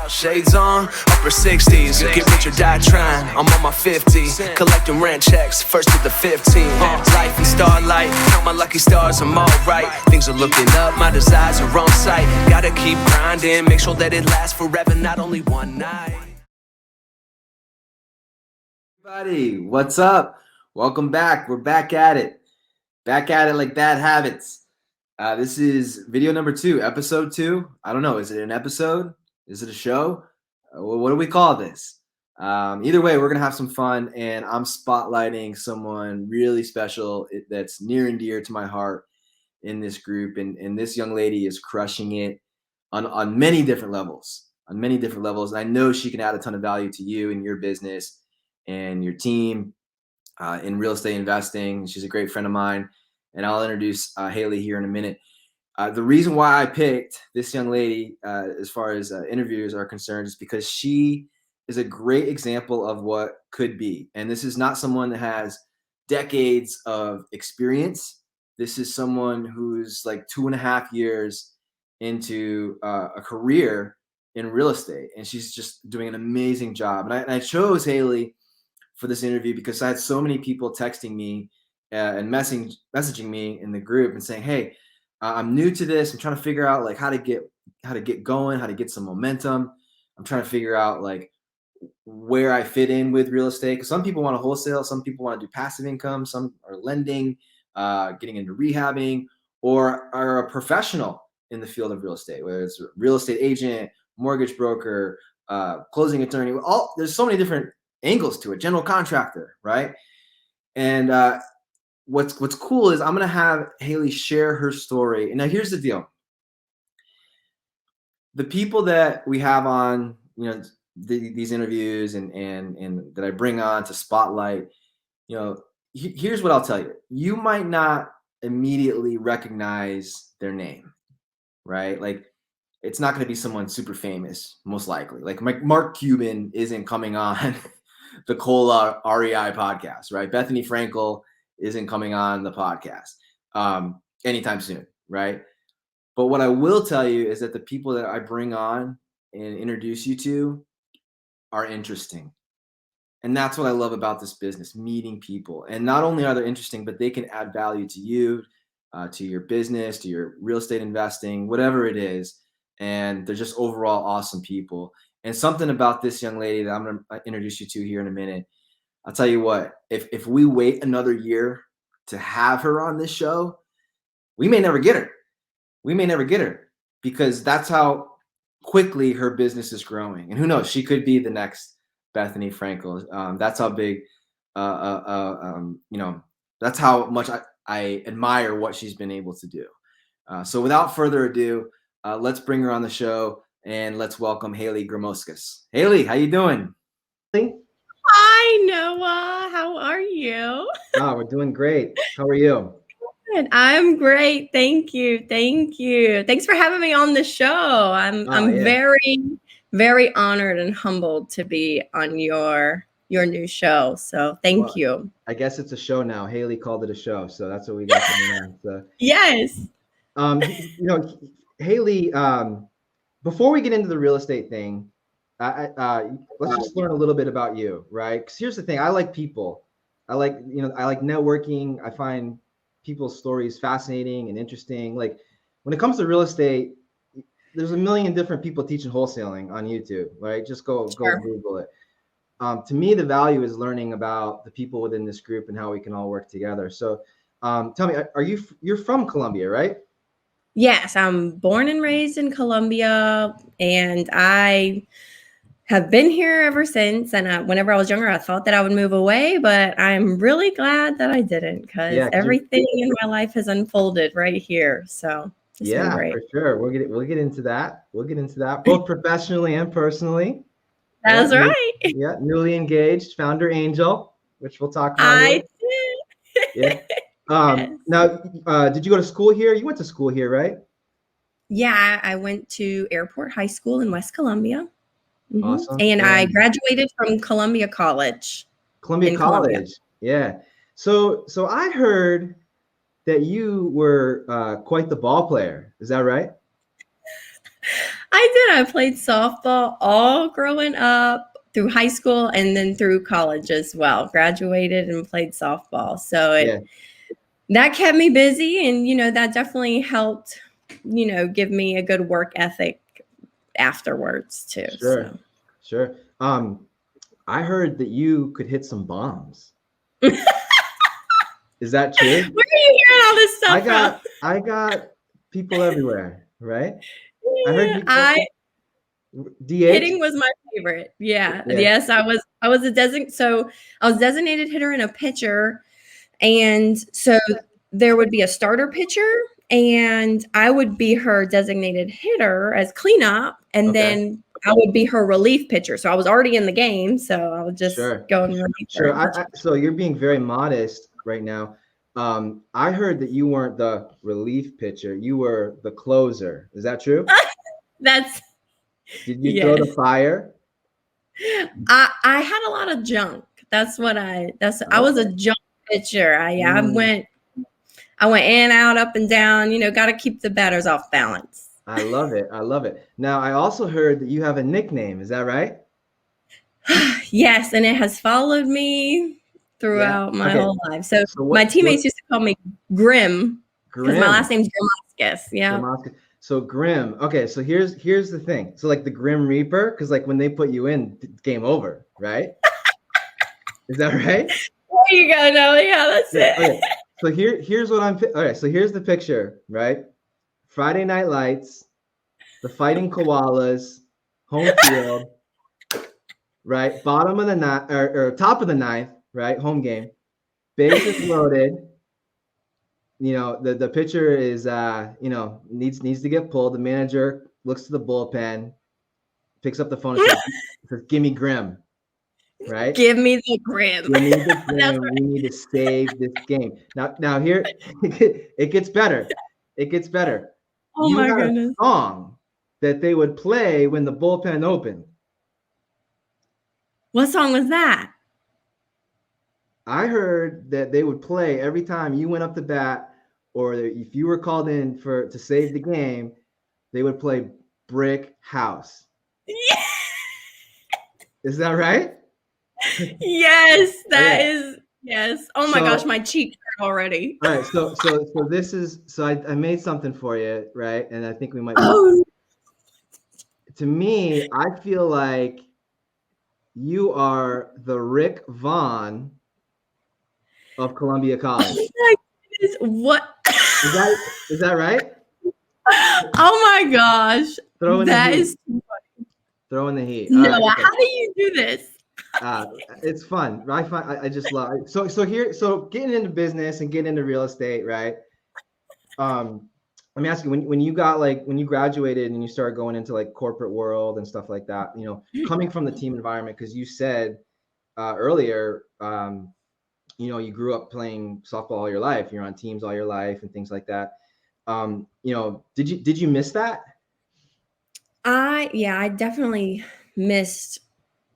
Shades on, upper 60s, get rich or die trying. I'm on my 50, collecting rent checks, first to the 15. Life and starlight, count my lucky stars, I'm alright. Things are looking up, my desires are on sight. Gotta keep grinding, make sure that it lasts forever, not only one night. Everybody, what's up? Welcome back. We're back at it. Back at it like bad habits. This is video number 2, episode 2. I don't know. Is it an episode? Is it a show? What do we call this? Either way, we're going to have some fun, and I'm spotlighting someone really special that's near and dear to my heart in this group. And this young lady is crushing it on many different levels. On many different levels. And I know she can add a ton of value to you and your business and your team in real estate investing. She's a great friend of mine, and I'll introduce Hailey here in a minute. The reason why I picked this young lady as far as interviews are concerned is because she is a great example of what could be. And this is not someone that has decades of experience. This is someone who's like 2.5 years into a career in real estate, and she's just doing an amazing job. And I chose Hailey for this interview because I had so many people texting me and messaging me in the group and saying, hey, I'm new to this. I'm trying to figure out like how to get going, how to get some momentum. I'm trying to figure out like where I fit in with real estate. Because some people want to wholesale, some people want to do passive income, some are lending, getting into rehabbing, or are a professional in the field of real estate, whether it's a real estate agent, mortgage broker, closing attorney. There's so many different angles to it. General contractor, right? And what's cool is I'm going to have Hailey share her story. And now here's the deal. The people that we have on, these interviews and that I bring on to spotlight, here's what I'll tell you. You might not immediately recognize their name, right? Like it's not going to be someone super famous, most likely. Like Mark Cuban isn't coming on the Koala REI podcast, right? Bethany Frankel isn't coming on the podcast anytime soon, right? But what I will tell you is that the people that I bring on and introduce you to are interesting. And that's what I love about this business, meeting people. And not only are they interesting, but they can add value to you, to your business, to your real estate investing, whatever it is. And they're just overall awesome people. And something about this young lady that I'm going to introduce you to here in a minute, I'll tell you what, if we wait another year to have her on this show, we may never get her. We may never get her because that's how quickly her business is growing. And who knows, she could be the next Bethany Frankel. That's how big, that's how much I admire what she's been able to do. So without further ado, let's bring her on the show and let's welcome Hailey Grimoskas. Hailey, how you doing? Hi, Noah. How are you? Oh, we're doing great. How are you? Good. I'm great. Thank you. Thanks for having me on the show. I'm very, very honored and humbled to be on your new show. So thank you. I guess it's a show now. Hailey called it a show, so that's what we got going on. So. Yes. Hailey, before we get into the real estate thing, let's just learn a little bit about you, right? Because here's the thing: I like people. I like networking. I find people's stories fascinating and interesting. Like when it comes to real estate, there's a million different people teaching wholesaling on YouTube, right? Just go Google it. To me, the value is learning about the people within this group and how we can all work together. So, tell me, you're from Columbia, right? Yes, I'm born and raised in Columbia, and I have been here ever since. And whenever I was younger, I thought that I would move away, but I'm really glad that I didn't because everything in my life has unfolded right here. So it's been great. For sure. We'll get into that. We'll get into that both professionally and personally. That's right. Yeah, newly engaged, founder angel, which we'll talk about. I did. Yeah. Now, did you go to school here? You went to school here, right? Yeah, I went to Airport High School in West Columbia. Mm-hmm. Awesome. And I graduated from Columbia College. Columbia College. Yeah. So I heard that you were quite the ball player. Is that right? I did. I played softball all growing up through high school and then through college as well. Graduated and played softball. So Yeah, that kept me busy, and that definitely helped, give me a good work ethic afterwards too. sure, So sure. I heard that you could hit some bombs. Is that true? where are you hearing all this stuff from? I got people everywhere, right? I heard Yeah, you I DH. hitting was my favorite. Yeah. Yeah. Yes, I was I was designated hitter and a pitcher. And so there would be a starter pitcher, and I would be her designated hitter as cleanup, and Okay. then I would be her relief pitcher. So I was already in the game, so I would just Sure. go and relieve Sure. her. So you're being very modest right now. I heard that you weren't the relief pitcher. You were the closer. Is that true? That's Did you throw the yes. fire? I had a lot of junk. I was a junk pitcher. I went in, out, up and down, got to keep the batters off balance. I love it. I love it. Now, I also heard that you have a nickname. Is that right? Yes, and it has followed me throughout my whole life. So my teammates used to call me Grim because my last name's Grimoskas. Yeah. Grimoskas. So Grim. Okay, so here's the thing. So like the Grim Reaper, because like when they put you in, it's game over, right? Is that right? There you go. No, yeah, that's it. Okay. So here's what all right. So here's the picture, right? Friday Night Lights, the Fighting Koalas, home field, right? Bottom of the ninth or top of the ninth, right? Home game, bases loaded. The pitcher is needs to get pulled. The manager looks to the bullpen, picks up the phone and says, "Give me Grim." Right? Give me the Grim. Give me the Grim. We need to save this game. Now here it gets better. It gets better. Oh my goodness. A song that they would play when the bullpen opened. What song was that? I heard that they would play every time you went up to bat, or if you were called in to save the game, they would play Brick House. Yeah. Is that right? Yes, that is. Yes. Oh my gosh, my cheeks hurt already. All right, so this is I made something for you, right? And I think we might. Oh. To me, I feel like you are the Rick Vaughn of Columbia College. What? Is that right? Oh my gosh, that is too funny. Throw in the heat. No, right, okay. How do you do this? It's fun. I just love it. So getting into business and getting into real estate, right? Let me ask you, when you graduated and you started going into like corporate world and stuff like that, coming from the team environment, because you said earlier, you grew up playing softball all your life, you're on teams all your life and things like that. Did you miss that? I definitely missed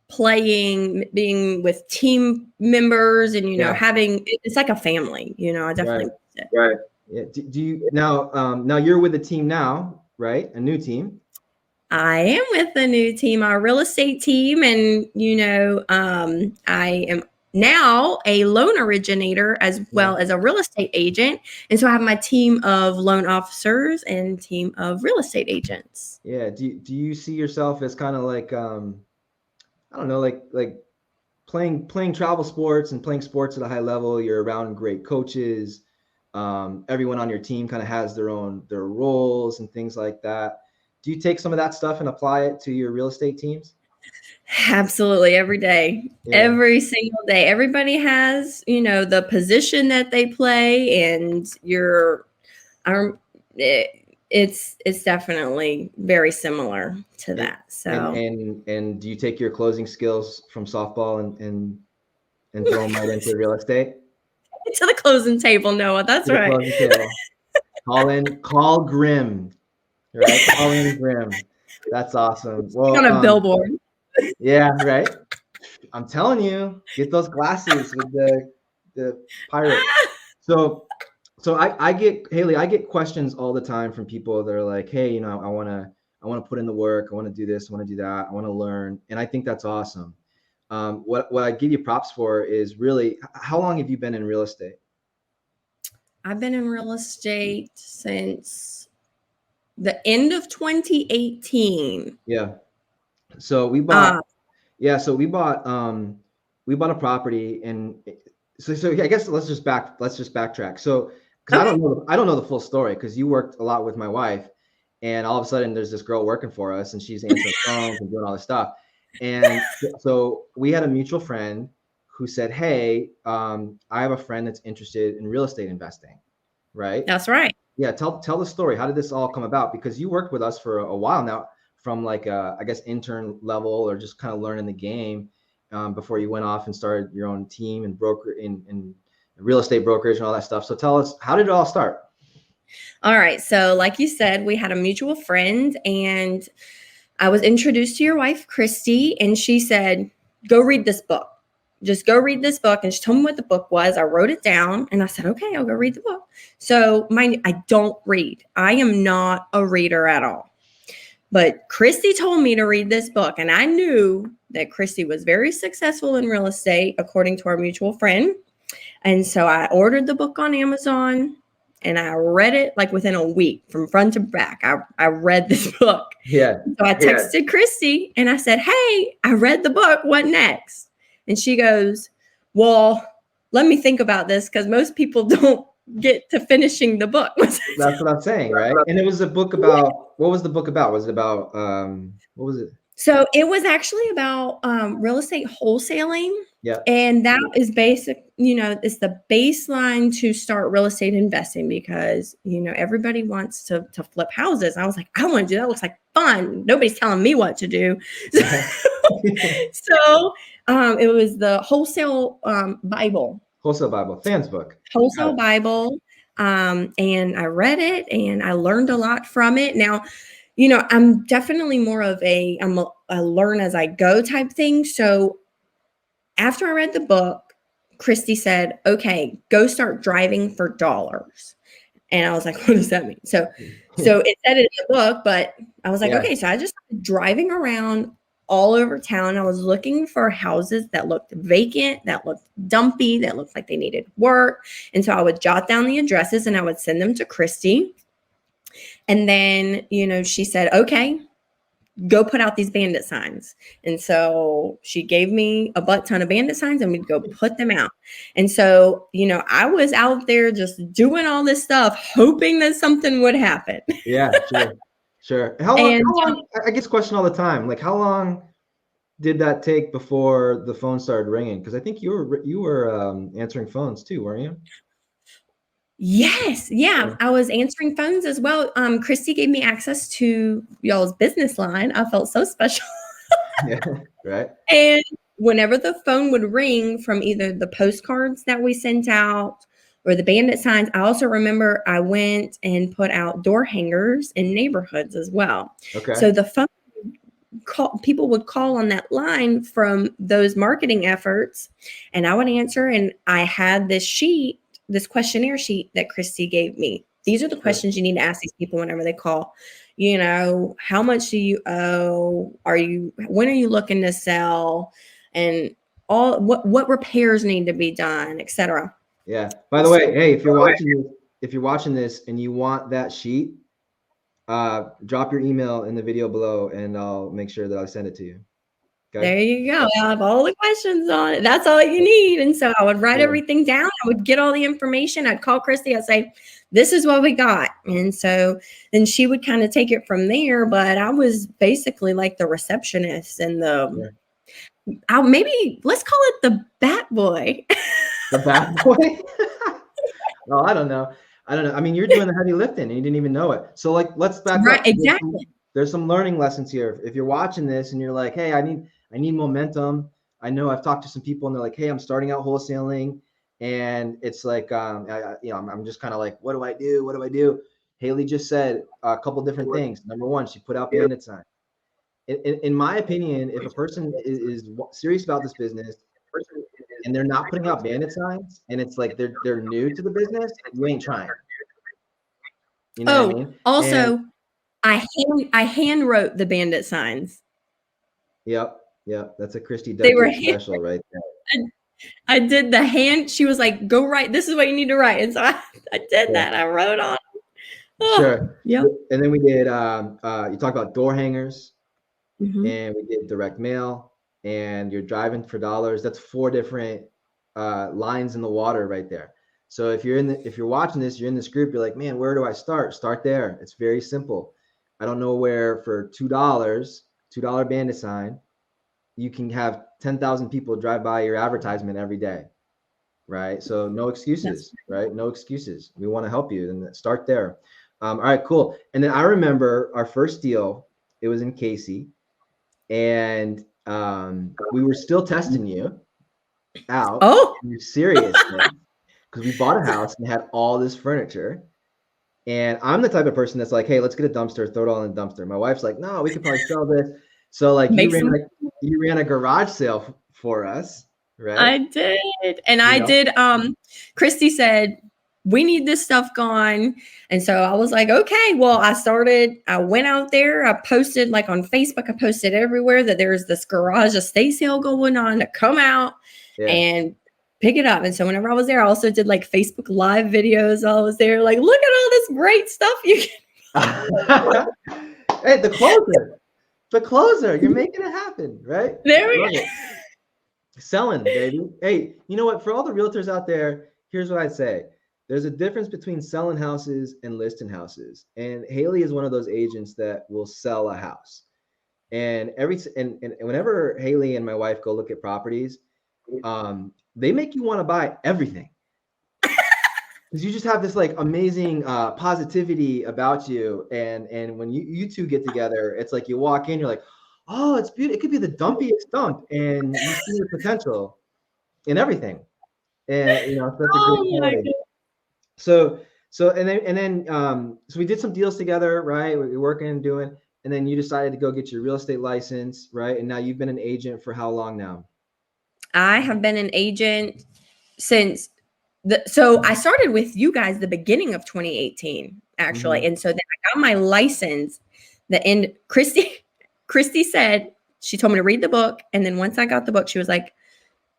playing, being with team members, and having it's like a family. I definitely missed it. Right. Yeah. Do you now you're with a team now, right? A new team. I am with a new team, our real estate team, and I am now a loan originator as well as a real estate agent. And so I have my team of loan officers and team of real estate agents. Yeah. Do you see yourself as kind of like, I don't know, like playing travel sports and playing sports at a high level? You're around great coaches. Everyone on your team kind of has their roles and things like that. Do you take some of that stuff and apply it to your real estate teams? Absolutely. Every day, every single day. Everybody has, the position that they play, and it's definitely very similar to that. So, and do you take your closing skills from softball and throw them right into real estate? To the closing table, Noah. That's right. Call Grim. Right? Call in Grim. That's awesome. Well, on a billboard. Yeah, right. I'm telling you, get those glasses with the pirate. So I get, Hailey, I get questions all the time from people that are like, hey, I want I want to put in the work. I want to do this. I want to do that. I want to learn. And I think that's awesome. What I give you props for is really, how long have you been in real estate? I've been in real estate since the end of 2018. Yeah. So we bought, we bought a property, and so I guess let's just backtrack. So, because Okay. I don't know the full story, because you worked a lot with my wife, and all of a sudden there's this girl working for us, and she's answering phones and doing all this stuff. And so we had a mutual friend who said, hey, I have a friend that's interested in real estate investing, right? That's right. Yeah, tell the story. How did this all come about? Because you worked with us for a while now, from like I guess intern level, or just kind of learning the game, before you went off and started your own team and broker in real estate brokerage and all that stuff. So tell us, how did it all start? All right. So, like you said, we had a mutual friend, and I was introduced to your wife, Christy, and she said, go read this book. Just go read this book. And she told me what the book was. I wrote it down, and I said, okay, I'll go read the book. So I don't read. I am not a reader at all. But Christy told me to read this book, and I knew that Christy was very successful in real estate, according to our mutual friend. And so I ordered the book on Amazon, and I read it like within a week from front to back. I read this book. Yeah. So I texted Christy, and I said, hey, I read the book. What next? And she goes, well, let me think about this, because most people don't get to finishing the book. That's what I'm saying, right? And it was a book about, what was the book about? Was it about, what was it? So it was actually about real estate wholesaling. Yeah. And that is basic, it's the baseline to start real estate investing, because, everybody wants to flip houses. I was like, I want to do that. Looks like fun. Nobody's telling me what to do. So it was the Wholesale Bible. Wholesale Bible, Fans book. Wholesale Bible. And I read it, and I learned a lot from it. Now, I'm definitely more of a learn as I go type thing. So after I read the book, Christy said, okay, go start driving for dollars. And I was like, what does that mean? So it said it in the book, but I was like, okay, so I just started driving around all over town. I was looking for houses that looked vacant, that looked dumpy, that looked like they needed work. And so I would jot down the addresses, and I would send them to Christy. And then, she said, okay, go put out these bandit signs. And so she gave me a butt ton of bandit signs, and we'd go put them out. And so, I was out there just doing all this stuff, hoping that something would happen. Yeah, sure. How long, I get this question all the time. Like, how long did that take before the phone started ringing? Because I think you were answering phones too, weren't you? Yes. Yeah. I was answering phones as well. Christy gave me access to y'all's business line. I felt so special. Yeah, right. And whenever the phone would ring from either the postcards that we sent out or the bandit signs, I also remember I went and put out door hangers in neighborhoods as well. Okay. So the phone people would call on that line from those marketing efforts, and I would answer, and I had this questionnaire sheet that Christy gave me. These are the questions you need to ask these people whenever they call. How much do you owe? When are you looking to sell? And all what repairs need to be done, etc. Yeah. By the way, hey, if you're watching this and you want that sheet, drop your email in the video below, and I'll make sure that I send it to you. Okay. There you go. I have all the questions on it. That's all you need. And so I would write everything down. I would get all the information. I'd call Christy. I'd say, this is what we got. And so then she would kind of take it from there. But I was basically like the receptionist and maybe let's call it the bat boy. The bat boy? Well, I don't know. I mean, you're doing the heavy lifting and you didn't even know it. So let's back up. Right, exactly. There's some learning lessons here. If you're watching this and you're like, hey, I need momentum. I know I've talked to some people and they're like, hey, I'm starting out wholesaling. And it's like, I'm just kind of like, what do I do? What do I do? Hailey just said a couple different things. Number one, she put out bandit signs. In my opinion, if a person is serious about this business and they're not putting out bandit signs, and it's like they're new to the business, you ain't trying. You know what I mean? Also, I hand wrote the bandit signs. Yep. That's a Christy They were Duckett special right there. I did the hand. She was like, "Go write. This is what you need to write." And so I did that. I wrote on. Oh, Sure. yep. And then we did. You talk about door hangers, Mm-hmm. and we did direct mail, and you're driving for dollars. That's 4 different lines in the water right there. So if you're watching this, you're in this group, you're like, man, where do I start? Start there. It's very simple. I don't know where for $2 bandit sign, you can have 10,000 people drive by your advertisement every day, right? So no excuses, right? No excuses. We want to help you, and start there. All right, cool. And then I remember our first deal. It was in Casey, and we were still testing you out. Oh, You're serious, because we bought a house and had all this furniture. And I'm the type of person that's like, hey, let's get a dumpster, throw it all in the dumpster. My wife's like, no, we could probably sell this. So like you ran a garage sale for us, right? I did. And I did. Christy said, we need this stuff gone. And so I was like, okay, well, I went out there. I posted like on Facebook, I posted everywhere that there's this garage estate sale going on to come out and pick it up. And so whenever I was there, I also did like Facebook live videos. I was there like, look at all this great stuff you can. Hey, the closer, you're making it happen, right? There we go. Selling, baby. Hey, you know what? For all the realtors out there, here's what I'd say. There's a difference between selling houses and listing houses. And Hailey is one of those agents that will sell a house. And whenever Hailey and my wife go look at properties, they make you want to buy everything. Because you just have this like amazing positivity about you. And when you two get together, it's like you walk in, you're like, oh, it's beautiful. It could be the dumpiest dump, and you see the potential in everything. And you know, that's a great quality. So we did some deals together, right? We were working and doing, and then you decided to go get your real estate license, right? And now you've been an agent for how long now? I have been an agent since so I started with you guys the beginning of 2018, actually. Mm-hmm. And so then I got my license. Christy said, she told me to read the book. And then once I got the book, she was like,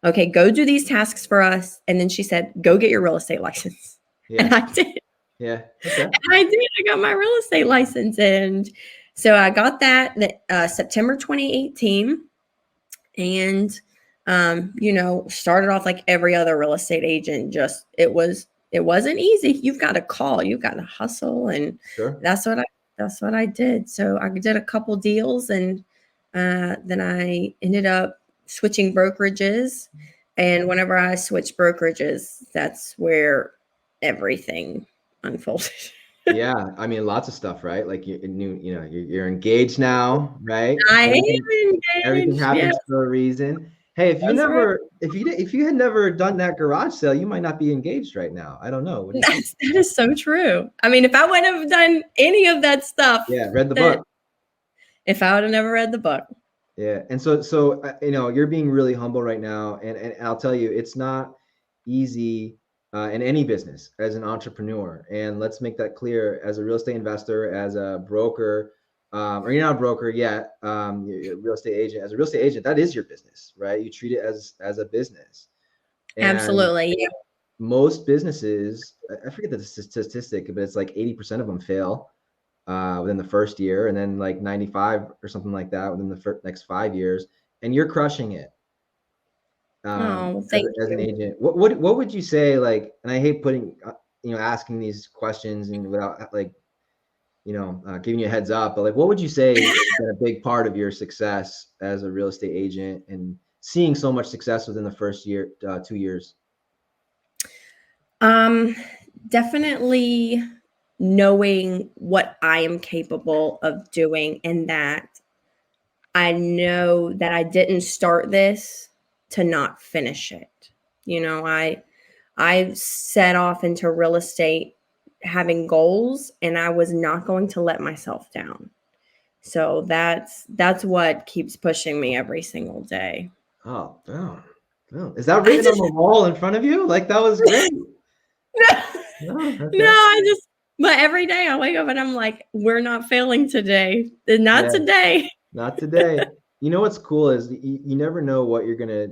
okay, go do these tasks for us. And then she said, go get your real estate license. Yeah. And I did. Yeah. Okay. And I did. I got my real estate license. And so I got that September 2018. And started off like every other real estate agent. It wasn't easy. You've got to call, you've got to hustle. And that's what I did. So I did a couple deals, and then I ended up switching brokerages. And whenever I switched brokerages, that's where everything unfolded. Yeah, I mean, lots of stuff, right? Like you're engaged now, right? I am engaged. Everything happens for a reason. Hey, if you had never done that garage sale, you might not be engaged right now. I don't know. That is so true. I mean, if I wouldn't have done any of that stuff, read the book. If I would have never read the book. Yeah, and so you're being really humble right now, and I'll tell you, it's not easy in any business as an entrepreneur. And let's make that clear: as a real estate investor, as a broker. Or you're not a broker yet, you're a real estate agent. As a real estate agent, that is your business, right? You treat it as a business. And absolutely. Yeah. Most businesses, I forget the statistic, but it's like 80% of them fail within the first year, and then like 95 or something like that within the next 5 years. And you're crushing it. Thank you. As an agent, what would you say? Like, and I hate putting, asking these questions and without like, giving you a heads up, but like, what would you say has been a big part of your success as a real estate agent and seeing so much success within the first year, 2 years? Definitely knowing what I am capable of doing, and that I know that I didn't start this to not finish it. I set off into real estate having goals, and I was not going to let myself down. So that's what keeps pushing me every single day. Oh, no. Is that written on the wall in front of you? Like, that was great. No, But every day I wake up and I'm like, we're not failing today. Not today. Not today. You know what's cool is you never know what you're gonna,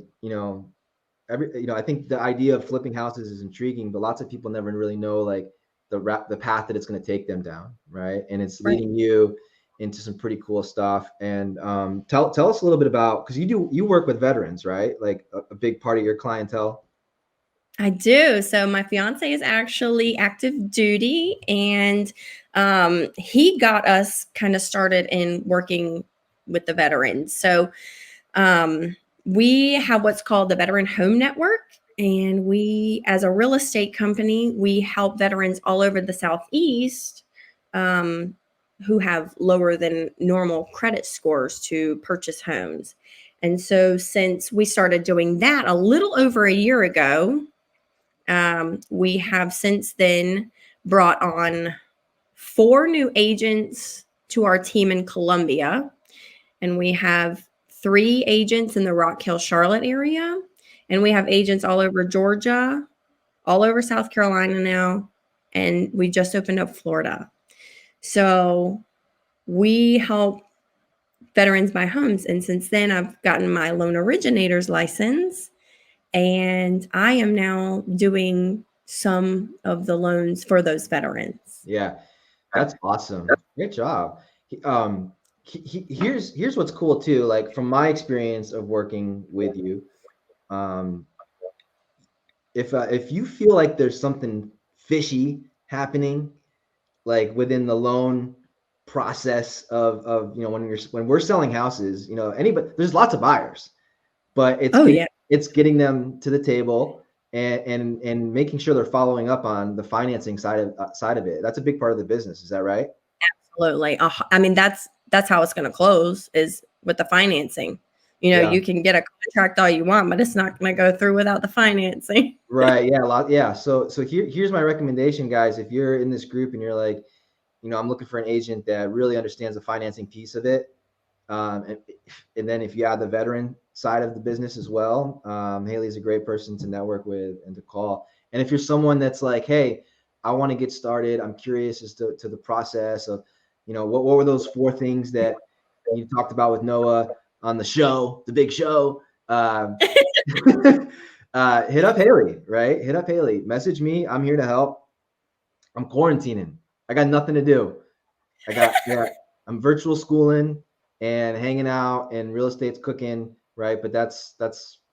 I think the idea of flipping houses is intriguing, but lots of people never really know like the path that it's going to take them down, right? And it's leading you into some pretty cool stuff. And tell us a little bit about, because you work with veterans, right? Like a big part of your clientele. I do. So my fiance is actually active duty, and he got us kind of started in working with the veterans. So we have what's called the Veteran Home Network. And we, as a real estate company, we help veterans all over the Southeast who have lower than normal credit scores to purchase homes. And so since we started doing that a little over a year ago, we have since then brought on 4 new agents to our team in Columbia. And we have 3 agents in the Rock Hill, Charlotte area. And we have agents all over Georgia, all over South Carolina now, and we just opened up Florida. So we help veterans buy homes. And since then, I've gotten my loan originator's license, and I am now doing some of the loans for those veterans. Yeah, that's awesome. Great job. Here's what's cool too. Like from my experience of working with you, if you feel like there's something fishy happening, like within the loan process of when we're selling houses, anybody, there's lots of buyers, but it's getting them to the table and making sure they're following up on the financing side of it. That's a big part of the business. Is that right? Absolutely. I mean, that's how it's going to close, is with the financing. You can get a contract all you want, but it's not going to go through without the financing. Right. Yeah. So here's my recommendation, guys. If you're in this group and you're like, I'm looking for an agent that really understands the financing piece of it. And then if you add the veteran side of the business as well, Hailey's a great person to network with and to call. And if you're someone that's like, hey, I want to get started, I'm curious as to the process of, what were those 4 things that you talked about with Noah on the show, the big show, hit up Hailey, right? Hit up Hailey, message me. I'm here to help. I'm quarantining. I got nothing to do. I'm virtual schooling and hanging out, and real estate's cooking, right? But that's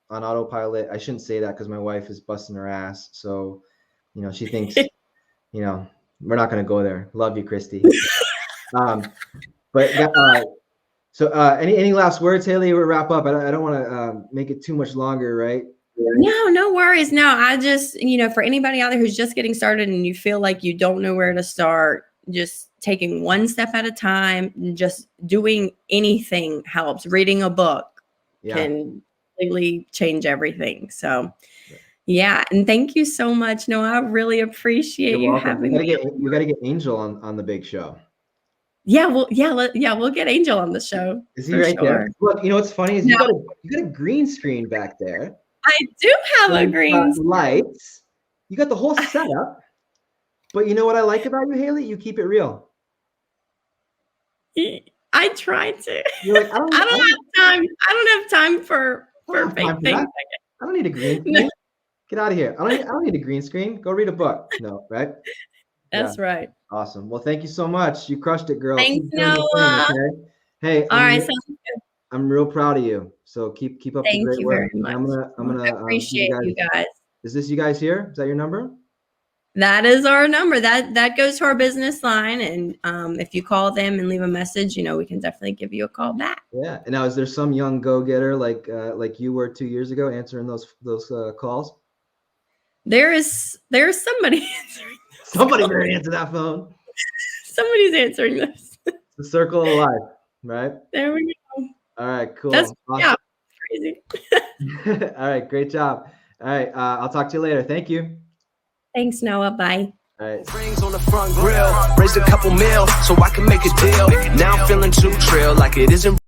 on autopilot. I shouldn't say that because my wife is busting her ass. So, she thinks, we're not going to go there. Love you, Christy. So any last words, Hailey? We'll wrap up. I don't want to make it too much longer, right? No worries. No, I just, for anybody out there who's just getting started and you feel like you don't know where to start, just taking one step at a time, just doing anything helps. Reading a book can completely change everything. So and thank you so much. No, I really appreciate you having me. We got to get Angel on the big show. We'll get Angel on the show. Is he right there? Look, what's funny is you got a green screen back there. I do have a green screen. Lights. You got the whole setup. But you know what I like about you, Hailey? You keep it real. I try to. You're like, I don't have time. I don't have time for fake things. I don't need a green screen. No. Get out of here. I don't need a green screen. Go read a book. No, right? That's right. Awesome. Well, thank you so much. You crushed it, girl. Thanks, Noah. Okay? Hey, all right. Sounds good. I'm real proud of you. So keep up the great work. Thank you very much. I'm gonna appreciate you guys. Is this you guys here? Is that your number? That is our number. That goes to our business line, and if you call them and leave a message, we can definitely give you a call back. Yeah. And now, is there some young go-getter like you were 2 years ago answering those calls? There's somebody answering. Somebody better answer that phone. Somebody's answering this. The circle of life, right? There we go. All right, cool. That's awesome. Crazy. All right, great job. All right, I'll talk to you later. Thank you. Thanks, Noah. Bye. All right. Rings on the front grill, raised a couple mil so I can make a deal. Now I'm feeling too trill, like it isn't